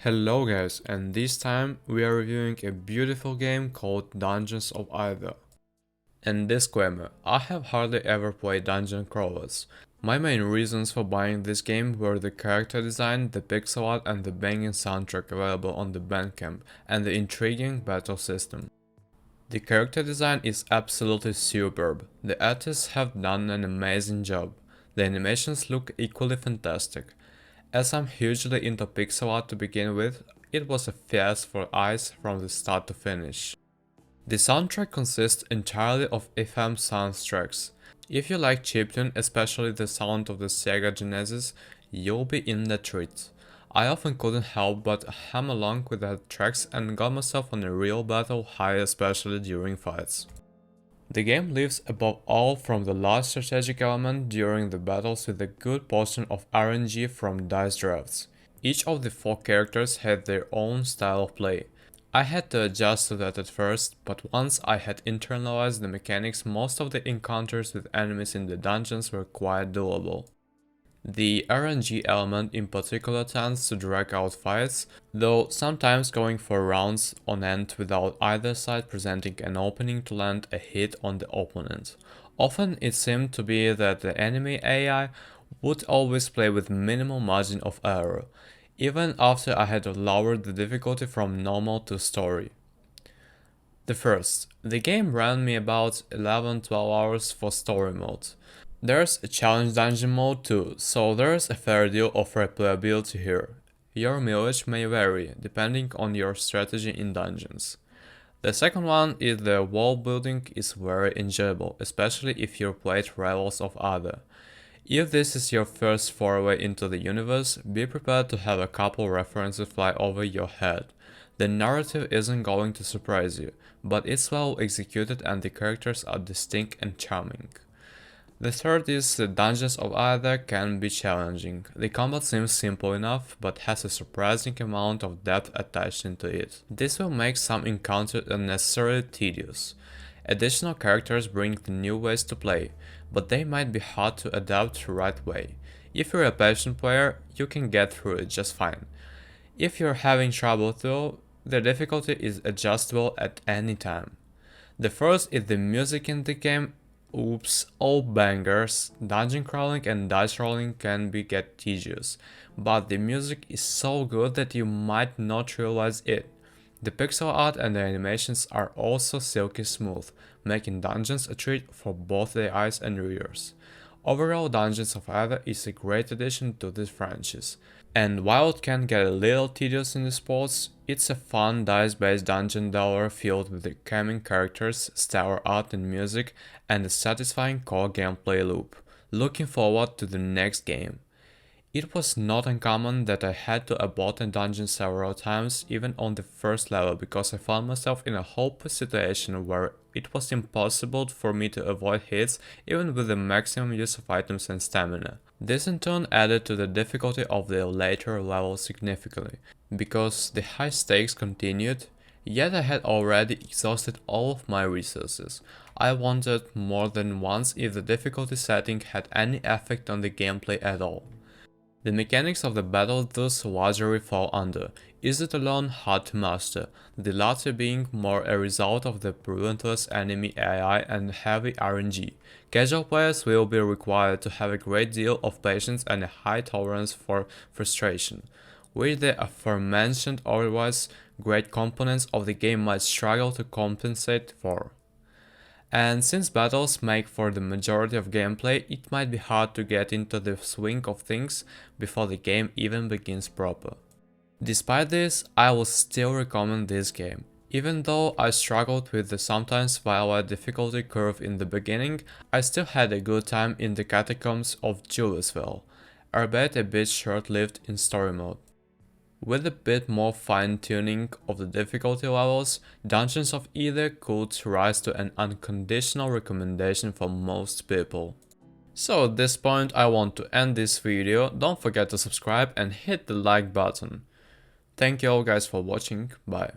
Hello guys, and this time we are reviewing a beautiful game called Dungeons of Aether. And disclaimer, I have hardly ever played dungeon crawlers. My main reasons for buying this game were the character design, the pixel art and the banging soundtrack available on the Bandcamp, and the intriguing battle system. The character design is absolutely superb. The artists have done an amazing job. The animations look equally fantastic. As I'm hugely into pixel art to begin with, it was a feast for eyes from the start to finish. The soundtrack consists entirely of FM soundtracks. If you like chiptune, especially the sound of the Sega Genesis, you'll be in the treat. I often couldn't help but hum along with the tracks and got myself on a real battle high, especially during fights. The game lives above all from the large strategic element during the battles with a good portion of RNG from dice drafts. Each of the 4 characters had their own style of play. I had to adjust to that at first, but once I had internalized the mechanics, most of the encounters with enemies in the dungeons were quite doable. The RNG element in particular tends to drag out fights, though sometimes going for rounds on end without either side presenting an opening to land a hit on the opponent. Often it seemed to be that the enemy AI would always play with minimal margin of error, even after I had lowered the difficulty from normal to story. The game ran me about 11-12 hours for story mode. There's a challenge dungeon mode too, so there's a fair deal of replayability here. Your mileage may vary, depending on your strategy in dungeons. The second one is the world building is very enjoyable, especially if you played Rivals of Aether. If this is your first foray into the universe, be prepared to have a couple references fly over your head. The narrative isn't going to surprise you, but it's well executed and the characters are distinct and charming. The third is the Dungeons of Aether can be challenging. The combat seems simple enough, but has a surprising amount of depth attached into it. This will make some encounters unnecessarily tedious. Additional characters bring the new ways to play, but they might be hard to adapt the right way. If you're a patient player, you can get through it just fine. If you're having trouble though, the difficulty is adjustable at any time. The first is the music in the game. Oops, all bangers. Dungeon crawling and dice rolling can get tedious, but the music is so good that you might not realize it. The pixel art and the animations are also silky smooth, making dungeons a treat for both the eyes and ears. Overall, Dungeons of Aether is a great addition to this franchise, and while it can get a little tedious in the sports, it's a fun dice-based dungeon delver filled with the charming characters, stellar art and music, and a satisfying core gameplay loop. Looking forward to the next game. It was not uncommon that I had to abort a dungeon several times, even on the first level, because I found myself in a hopeless situation where it was impossible for me to avoid hits even with the maximum use of items and stamina. This in turn added to the difficulty of the later levels significantly, because the high stakes continued, yet I had already exhausted all of my resources. I wondered more than once if the difficulty setting had any effect on the gameplay at all. The mechanics of the battle thus largely fall under, is it alone hard to master, the latter being more a result of the relentless enemy AI and heavy RNG. Casual players will be required to have a great deal of patience and a high tolerance for frustration, which the aforementioned otherwise great components of the game might struggle to compensate for. And since battles make for the majority of gameplay, it might be hard to get into the swing of things before the game even begins proper. Despite this, I will still recommend this game. Even though I struggled with the sometimes violent difficulty curve in the beginning, I still had a good time in the catacombs of Julesvale, albeit a bit short-lived in story mode. With a bit more fine-tuning of the difficulty levels, Dungeons of Aether could rise to an unconditional recommendation for most people. So at this point I want to end this video, don't forget to subscribe and hit the like button. Thank you all guys for watching, bye.